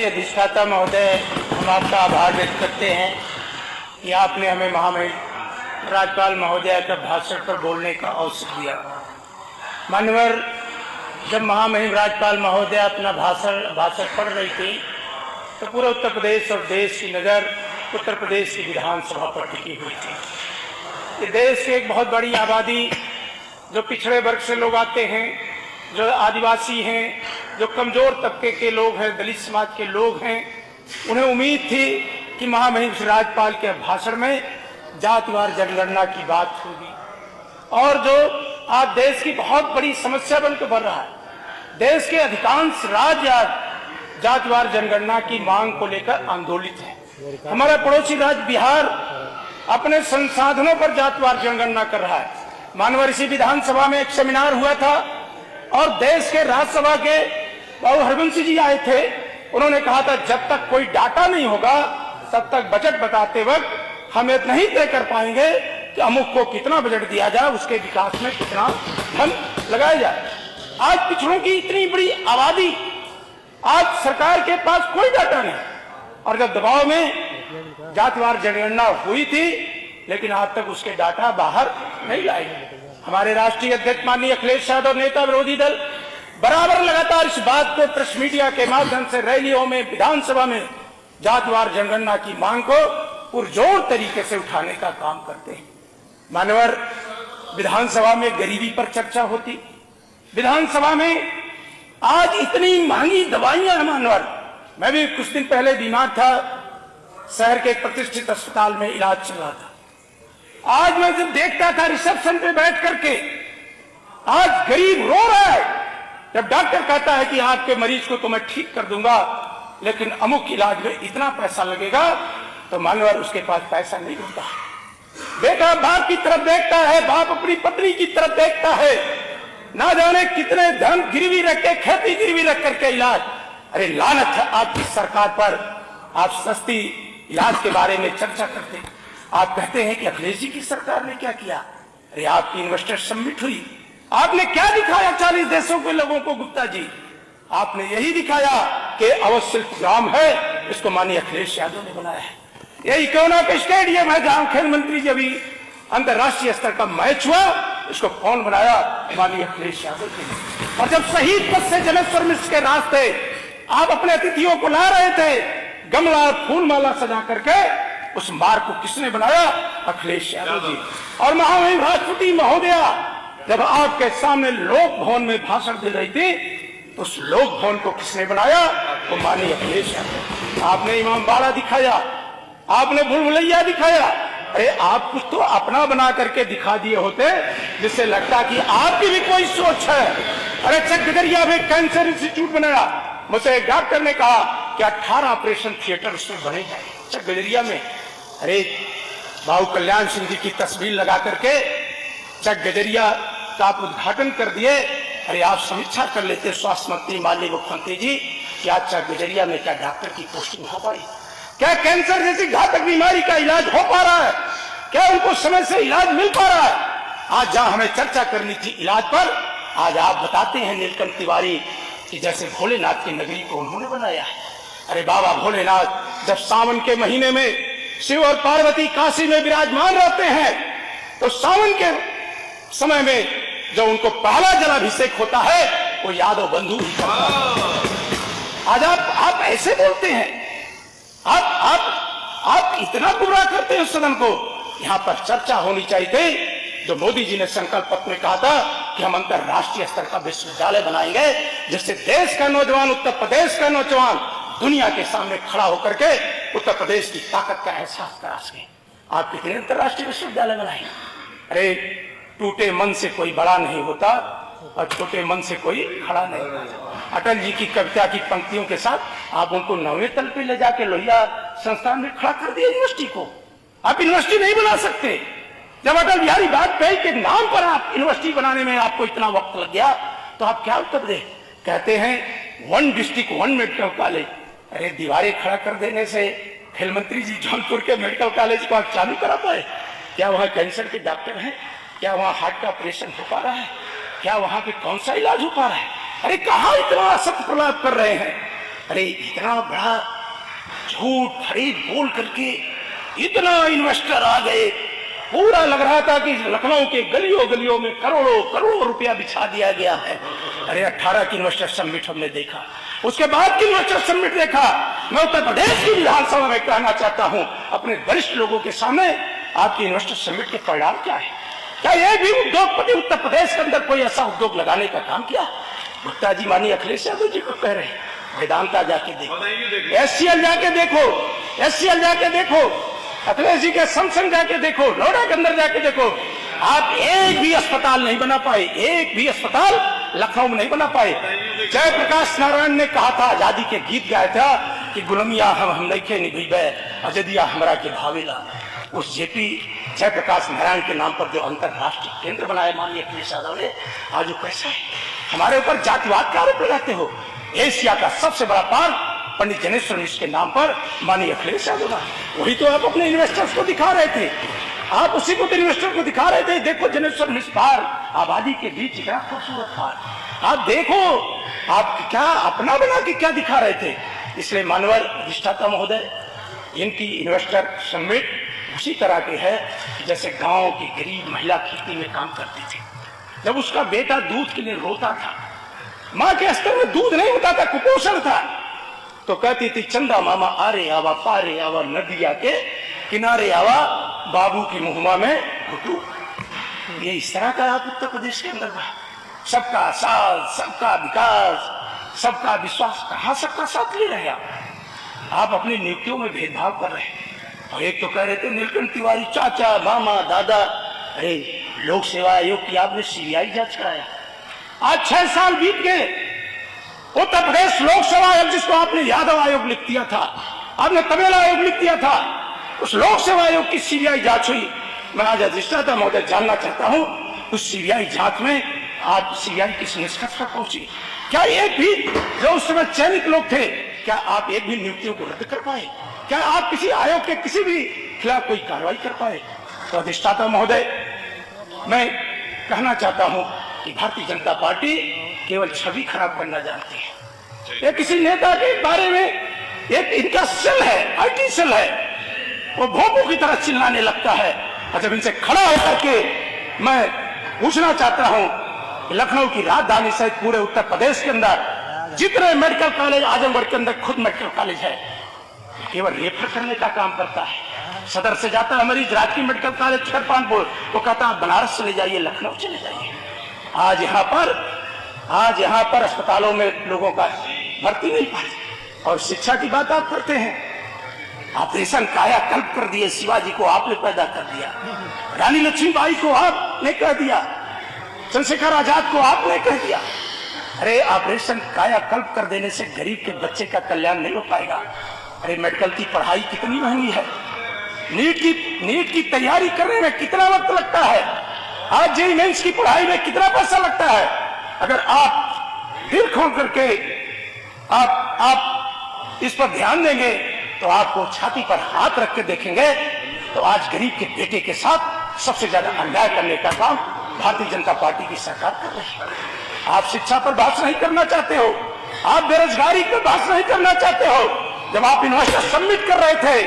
राष्ट्रीय अधिष्ठाता महोदय, हम आपका आभार व्यक्त करते हैं कि आपने हमें महामहिम राज्यपाल महोदय का भाषण पर बोलने का अवसर दिया। मान्यवर, जब महामहिम राज्यपाल महोदय अपना भाषण पढ़ रही थी तो पूरा उत्तर प्रदेश और देश की नज़र उत्तर प्रदेश की विधानसभा पर टिकी हुई थी। ये देश की एक बहुत बड़ी आबादी, जो पिछड़े वर्ग से लोग आते हैं, जो आदिवासी हैं, जो कमजोर तबके के लोग हैं, दलित समाज के लोग हैं, उन्हें उम्मीद थी कि महामहिम राज्यपाल के भाषण में जातिवार जनगणना की बात होगी। और जो आज देश की बहुत बड़ी समस्या बनकर बढ़ रहा है, देश के अधिकांश राज्य आज जातिवार जनगणना की मांग को लेकर आंदोलित है। हमारा पड़ोसी राज्य बिहार अपने संसाधनों पर जातिवार जनगणना कर रहा है। मानवर, इसी विधानसभा में एक सेमिनार हुआ था और देश के राज्यसभा के बाबू हरबंसी जी आए थे। उन्होंने कहा था जब तक कोई डाटा नहीं होगा तब तक बजट बताते वक्त हम ये नहीं तय कर पाएंगे कि अमुक को कितना बजट दिया जाए, उसके विकास में कितना धन लगाया जाए। आज पिछड़ों की इतनी बड़ी आबादी, आज सरकार के पास कोई डाटा नहीं, और जब दबाव में जातिवार जनगणना हुई थी लेकिन आज तक उसके डाटा बाहर नहीं लाए। हमारे राष्ट्रीय अध्यक्ष माननीय अखिलेश यादव, नेता विरोधी दल, बराबर लगातार इस बात को प्रेस मीडिया के माध्यम से, रैलियों में, विधानसभा में जातिवार जनगणना की मांग को पुरजोर तरीके से उठाने का काम करते हैं। मानवर, विधानसभा में गरीबी पर चर्चा होती, विधानसभा में आज इतनी महंगी दवाइयां हैं। मानवर, मैं भी कुछ दिन पहले बीमार था, शहर के एक प्रतिष्ठित अस्पताल में इलाज चल रहा था। आज मैं जब देखता था रिसेप्शन पे बैठ करके, आज गरीब रो रहा है जब डॉक्टर कहता है कि आपके मरीज को तो मैं ठीक कर दूंगा लेकिन अमुक इलाज में इतना पैसा लगेगा, तो मानवर उसके पास पैसा नहीं होता। बेटा बाप की तरफ देखता है, बाप अपनी पत्नी की तरफ देखता है, ना जाने कितने धन गिरवी रख के, खेती गिरवी रख करके इलाज। अरे लानत है आपकी सरकार पर। आप सस्ती इलाज के बारे में चर्चा करते हैं, आप कहते हैं कि अखिलेश जी की सरकार ने क्या किया। अरे आपकी इन्वेस्टर समिट हुई, आपने क्या दिखाया 40 देशों के लोगों को? गुप्ता जी, आपने यही दिखाया कि अवध शिल्प ग्राम है, इसको माननीय अखिलेश यादव ने बनाया है। यही कोना का स्टेडियम है जहां खेल मंत्री जी अभी अंतरराष्ट्रीय स्तर का मैच हुआ, इसको कौन बनाया? माननीय अखिलेश यादव ने। और जब शहीद पथ से जलेश्वर मिश्र के रास्ते आप अपने अतिथियों को ला रहे थे, गमला और फूल माला सजा करके, उस मार्ग को किसने बनाया? अखिलेश यादव जी। और महामहिम राष्ट्रपति महोदया जब आपके सामने लोक भवन में भाषण दे रही थी तो उस लोक भवन को किसने बनाया? वो माननीय अखिलेश यादव। आपने इमामबाड़ा दिखाया, आपने भूलभुलैया दिखाया। अरे आप कुछ तो अपना बना करके दिखा दिए होते जिससे लगता कि आपकी भी कोई सोच है। अरे चक गजरिया में कैंसर इंस्टीट्यूट बनाया, मुझसे एक डॉक्टर ने कहा कि 18 ऑपरेशन थिएटर उसमें बने हैं चक गजरिया में। अरे बाबू कल्याण सिंह जी की तस्वीर लगा करके चक गजरिया का आप उद्घाटन कर दिए। अरे आप समीक्षा कर लेते स्वास्थ्य मंत्री, माननीय मुख्यमंत्री जी, कि आज चक गजरिया में क्या डॉक्टर की पोस्टिंग हो पाई? क्या कैंसर जैसी घातक बीमारी का इलाज हो पा रहा है? क्या उनको समय से इलाज मिल पा रहा है? आज जहां हमें चर्चा करनी थी इलाज पर, आज आप बताते हैं नीलकंठ तिवारी कि जैसे भोलेनाथ की नगरी को उन्होंने बनाया है। अरे बाबा भोलेनाथ जब सावन के महीने में शिव और पार्वती काशी में विराजमान रहते हैं तो सावन के समय में जो उनको पहला जलाभिषेक होता है वो यादव बंधु ही करता है। आज आप ऐसे बोलते हैं, आप इतना गुमराह करते हैं सदन को। यहाँ पर चर्चा होनी चाहिए थी। जो मोदी जी ने संकल्प पत्र में कहा था कि हम अंतरराष्ट्रीय स्तर का विश्वविद्यालय बनाएंगे जिससे देश का नौजवान, उत्तर प्रदेश का नौजवान दुनिया के सामने खड़ा होकर के उत्तर प्रदेश की ताकत का एहसास करा सके। आप कितने अंतरराष्ट्रीय विश्वविद्यालय बनाए? अरे टूटे मन से कोई बड़ा नहीं होता और छोटे मन से कोई खड़ा नहीं होता। अटल जी की कविता की पंक्तियों के साथ आप उनको 9वें तल पे ले जाके लोहिया संस्थान में खड़ा कर दिया यूनिवर्सिटी को। आप यूनिवर्सिटी नहीं बना सकते। जब अटल बिहारी वाजपेयी के नाम पर आप यूनिवर्सिटी बनाने में आपको इतना वक्त लग गया तो आप क्या उत्तर दे? कहते हैं 1 डिस्ट्रिक्ट 1 मेडिकल कॉलेज। अरे दीवारें खड़ा कर देने से खेल मंत्री जी जौनपुर के मेडिकल कॉलेज को आप चालू करा पाए? क्या वहाँ कैंसर के डॉक्टर हैं? क्या वहाँ हार्ट का ऑपरेशन हो पा रहा है? क्या वहाँ पे कौन सा इलाज हो पा रहा है? अरे कहाँ इतना असत्य प्रलाप कर रहे हैं? अरे इतना बड़ा झूठ खरीद बोल करके इतना इन्वेस्टर आ गए, पूरा लग रहा था कि लखनऊ के गलियों गलियों में करोड़ों करोड़ों रुपया बिछा दिया गया है। अरे 18 की इन्वेस्टर समिट हमने देखा, उसके बाद की इन्वेस्टर समिट देखा। मैं उत्तर प्रदेश की विधानसभा में कहना चाहता हूं अपने वरिष्ठ लोगों के सामने, आपकी इन्वेस्टर समिट के परिणाम क्या है? क्या ये भी उद्योगपति उत्तर प्रदेश के अंदर कोई ऐसा उद्योग लगाने का काम किया? गुप्ता जी माननीय अखिलेश यादव जी को कह रहे हैं, वेदांता जाके देखो, एससीएल जाके देखो, एससीएल जाके देखो, अखिलेश जी के समसंग जाके देखो, नोएडा के अंदर जाके देखो। आप एक भी अस्पताल नहीं बना पाए, एक भी अस्पताल लखनऊ में नहीं बना पाए। जयप्रकाश नारायण ने कहा था, आजादी के गीत गाया था कि गुलामिया हम नहीं निभे अजदिया हमरा के भावेला। उस जेपी जयप्रकाश नारायण के नाम पर जो अंतरराष्ट्रीय केंद्र बनाया माननीय अखिलेश यादव ने, आज वो कैसा है? हमारे ऊपर जातिवाद का आरोप लगाते हो। एशिया का सबसे बड़ा पार्क पंडित जनेश्वर मिश्र के नाम पर माननीय अखिलेश यादव का, वही तो आप अपने इन्वेस्टर्स को दिखा रहे थे, आप उसी को इन्वेस्टर को दिखा रहे थे। देखो जनेश्वर मिश्र पार्क आबादी के बीच इतना खूबसूरत पार्क, आप देखो, आप क्या अपना बना के क्या दिखा रहे थे। इसलिए मानवर अधिष्ठाता महोदय, इनकी इन्वेस्टर समिट उसी तरह के है जैसे गांव की गरीब महिला खेती में काम करती थी, जब उसका बेटा दूध के लिए रोता था, माँ के स्तर में दूध नहीं होता था, कुपोषण था, तो कहती थी चंदा मामा आरे आवा, पारे आवा, नदिया के किनारे आवा, बाबू की मुहमा में घुटू। ये इस तरह का आप उत्तर प्रदेश के अंदर सबका साथ, सबका विकास, सबका विश्वास, कहाँ सबका साथ ले रहे आप अपनी नियुक्तियों में भेदभाव कर रहे हैं। और एक तो कह रहे थे नीलकंठ तिवारी चाचा, मामा, दादा, अरे लोक सेवा आयोग की आपने सीबीआई जांच कराया, आज 6 साल बीत गए। उत्तर प्रदेश लोक सेवा आयोग, जिसको आपने यादव आयोग लिख दिया था, आपने तमिल आयोग लिख दिया था, उस लोक सेवा आयोग की सीबीआई जांच हुई। मैं आज अधिष्ठाता महोदय जानना चाहता हूं, उस सीबीआई जांच में आज सीबीआई किस निष्कर्ष पर पहुंची? क्या एक भी जो उस समय चयनित लोग थे, क्या आप एक भी नियुक्तियों को रद्द कर पाए? क्या आप किसी आयोग के किसी भी खिलाफ कोई कार्रवाई कर पाए? तो अधिष्ठाता महोदय, मैं कहना चाहता हूं कि भारतीय जनता पार्टी केवल छवि खराब करना जानती है। ये किसी नेता के बारे में एक इनका सेल है, आईटी सेल है, वो भोंपू की तरह चिल्लाने लगता है। और जब इनसे खड़ा होकर के मैं पूछना चाहता हूं कि लखनऊ की राजधानी सहित पूरे उत्तर प्रदेश के अंदर जितने मेडिकल कॉलेज, आजमगढ़ के अंदर खुद मेडिकल कॉलेज है, केवल रेफर करने का काम करता है। सदर से जाता है मरीज, राजकीय मेडिकल कॉलेज छरपानपुर, वो कहता है बनारस चले जाइए, लखनऊ चले जाइए। आज यहाँ पर अस्पतालों में लोगों का भर्ती नहीं पाती। और शिक्षा की बात आप करते हैं, ऑपरेशन कायाकल्प कर दिए, शिवाजी को आपने पैदा कर दिया, रानी लक्ष्मीबाई को आपने कह दिया, चंद्रशेखर आजाद को आपने कह दिया। अरे ऑपरेशन कायाकल्प कर देने से गरीब के बच्चे का कल्याण नहीं हो पाएगा। अरे मेडिकल की पढ़ाई कितनी महंगी है, नीट की तैयारी करने में कितना वक्त लगता है, आज जेईई मेंस की पढ़ाई में कितना पैसा लगता है। अगर आप दिल खोल करके आप इस पर ध्यान देंगे तो आपको छाती पर हाथ रख के देखेंगे तो आज गरीब के बेटे के साथ सबसे ज्यादा अन्याय करने का काम भारतीय जनता पार्टी की सरकार कर रही है। आप शिक्षा पर बहस नहीं करना चाहते हो, आप बेरोजगारी पर बहस नहीं करना चाहते हो। जब आप इन्वेस्टर समिट कर रहे थे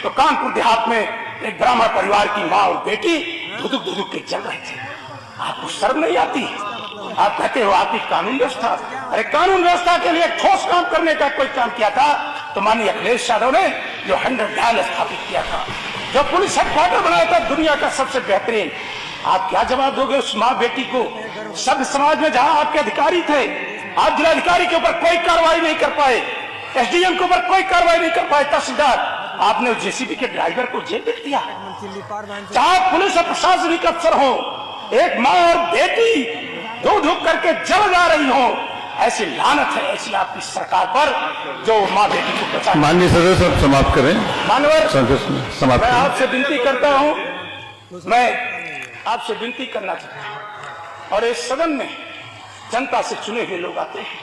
तो कानपुर देहात में एक ब्राह्मण परिवार की माँ और बेटी धुदुक के चल रहे थे, आपको शर्म नहीं आती? आप कहते हो आपकी कानून व्यवस्था, अरे कानून व्यवस्था के लिए ठोस काम करने का कोई काम किया था तो माननीय अखिलेश यादव ने जो 100 डायल स्थापित किया था, जो पुलिस हेडक्वार्टर बनाया था दुनिया का सबसे बेहतरीन, आप क्या जवाब दोगे उस माँ बेटी को? सभ्य समाज में जहां आपके अधिकारी थे, आप जिलाधिकारी के ऊपर कोई कार्रवाई नहीं कर पाए, एसडीएम के ऊपर कोई कार्रवाई नहीं कर पाए, तहसीलदार आपने जेसीबी के ड्राइवर को जेल भेज दिया। चाहे पुलिस और प्रशासनिक अफसर हो, एक माँ और बेटी धुक करके जल जा रही हो, ऐसी लानत है ऐसी आपकी सरकार पर जो माँ बेटी को बचा। माननीय सदस्य समाप्त करें। मानवर समाप्त मैं आपसे विनती करता हूँ, मैं आपसे विनती करना चाहता हूँ, और इस सदन में जनता से चुने हुए लोग आते हैं,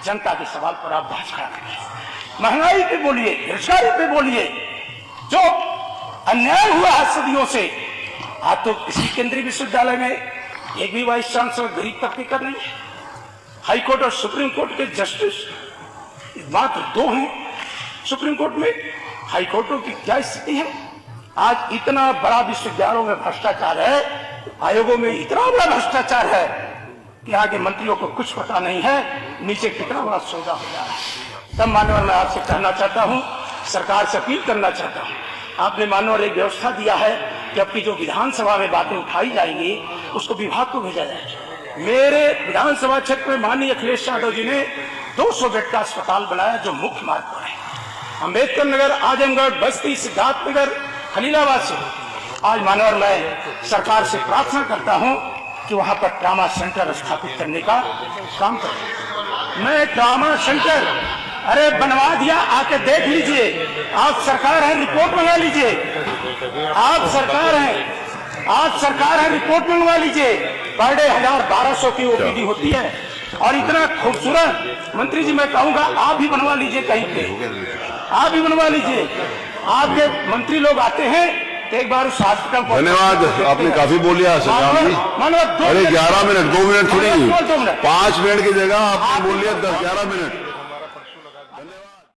जनता के सवाल पर आप बहस खड़ा करिए, महंगाई पे बोलिए, बेरोजगारी पे बोलिए, जो अन्याय हुआ है सदियों से। आज तो किसी केंद्रीय विश्वविद्यालय में एक भी वाइस चांसलर गरीब तबके का नहीं है। हाई कोर्ट और सुप्रीम कोर्ट के जस्टिस मात्र 2 हैं सुप्रीम कोर्ट में। हाई कोर्टों की क्या स्थिति है? आज इतना बड़ा विश्वविद्यालयों में भ्रष्टाचार है, आयोगों में इतना बड़ा भ्रष्टाचार है कि आगे मंत्रियों को कुछ पता नहीं है नीचे कितना बड़ा सौदा हो जा रहा है। तब मानवर मैं आपसे कहना चाहता हूं, सरकार से अपील करना चाहता हूं, आपने मानवर एक व्यवस्था दिया है कि आपकी जो विधानसभा में बातें उठाई जाएंगी उसको विभाग को भेजा जाए। मेरे विधानसभा क्षेत्र में माननीय अखिलेश यादव जी ने 200 बेड का अस्पताल बनाया जो मुख्य मार्ग पर है। अम्बेडकर नगर, आजमगढ़, बस्ती, सिद्धार्थनगर, खलीलाबाद से आज मानवर मैं सरकार से प्रार्थना करता हूं कि वहां पर ट्रामा सेंटर स्थापित करने का काम करें। मैं ट्रामा सेंटर अरे बनवा दिया, आके देख लीजिए। आप सरकार है, रिपोर्ट मंगा लीजिए। आप सरकार है, रिपोर्ट मंगवा लीजिए। पर डे 1000-1200 की ओपीडी होती है और इतना खूबसूरत। मंत्री जी मैं कहूंगा आप भी बनवा लीजिए, कहीं पे आप भी बनवा लीजिए। आपके मंत्री लोग आते हैं तो एक बार उस हॉस्पिटल को। धन्यवाद, आपने काफी बोल लिया संग्राम जी। अरे 11 मिनट, 2 मिनट थोड़ी, 5 मिनट की जगह आपने बोल लिया 10-11 मिनट।